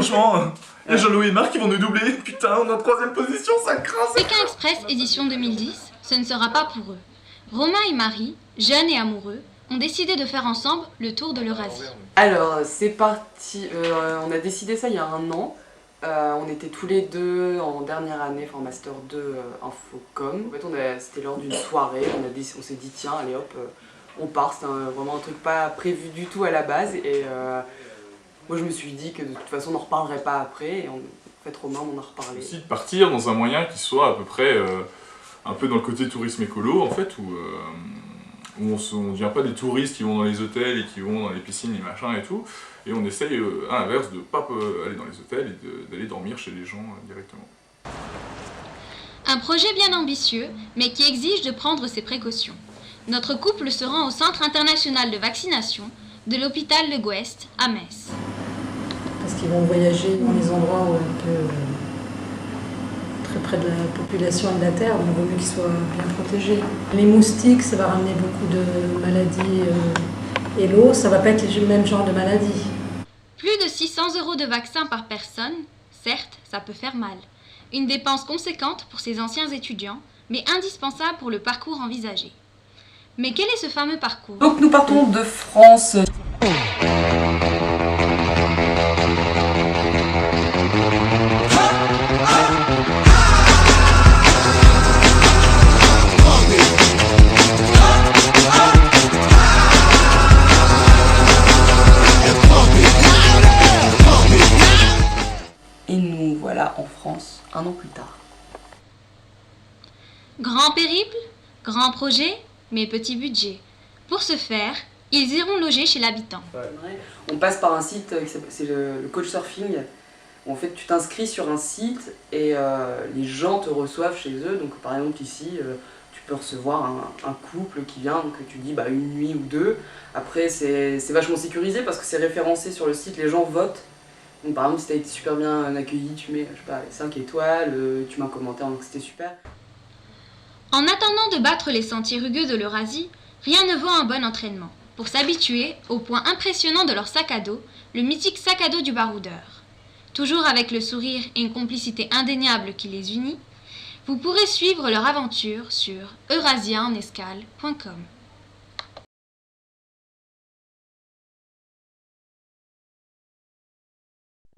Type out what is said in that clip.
franchement. Il y a Jean-Louis et Marc qui vont nous doubler. Putain, on est en 3ème position, ça craint. Pékin Express édition 2010, ce ne sera pas pour eux. Romain et Marie, jeunes et amoureux, ont décidé de faire ensemble le tour de l'Eurasie. Alors, c'est parti. On a décidé ça il y a 1 an. On était tous les deux en dernière année, enfin Master 2 Infocom. En fait, c'était lors d'une soirée, on s'est dit tiens, allez hop, on part. C'était vraiment un truc pas prévu du tout à la base. Et moi je me suis dit que de toute façon on n'en reparlerait pas après. Et en fait Romain m'en a reparlé. Aussi de partir dans un moyen qui soit à peu près un peu dans le côté tourisme écolo en fait, où on ne devient pas des touristes qui vont dans les hôtels et qui vont dans les piscines et machin et tout. Et on essaye à l'inverse de ne pas aller dans les hôtels et d'aller dormir chez les gens directement. Un projet bien ambitieux, mais qui exige de prendre ses précautions. Notre couple se rend au Centre international de vaccination de l'hôpital Le Gouest à Metz. Parce qu'ils vont voyager dans les endroits où un peu très près de la population et de la terre, donc il vaut mieux qu'ils soient bien protégés. Les moustiques, ça va ramener beaucoup de maladies et l'eau, ça va pas être le même genre de maladie. Plus de 600 € de vaccins par personne, certes, ça peut faire mal. Une dépense conséquente pour ces anciens étudiants, mais indispensable pour le parcours envisagé. Mais quel est ce fameux parcours? Donc nous partons de France. Et nous voilà en France 1 an plus tard. Grand périple, grand projet, mais petit budget. Pour ce faire, ils iront loger chez l'habitant. On passe par un site, c'est le Couchsurfing. En fait, tu t'inscris sur un site et les gens te reçoivent chez eux. Donc par exemple ici, tu peux recevoir un couple qui vient, donc tu dis 1 nuit ou 2. Après c'est vachement sécurisé parce que c'est référencé sur le site, les gens votent. Donc par exemple si tu as été super bien accueilli, tu mets je sais pas, 5 étoiles, tu mets un commentaire donc c'était super. En attendant de battre les sentiers rugueux de l'Eurasie, rien ne vaut un bon entraînement. Pour s'habituer au point impressionnant de leur sac à dos, le mythique sac à dos du baroudeur. Toujours avec le sourire et une complicité indéniable qui les unit, vous pourrez suivre leur aventure sur eurasiaenescale.com.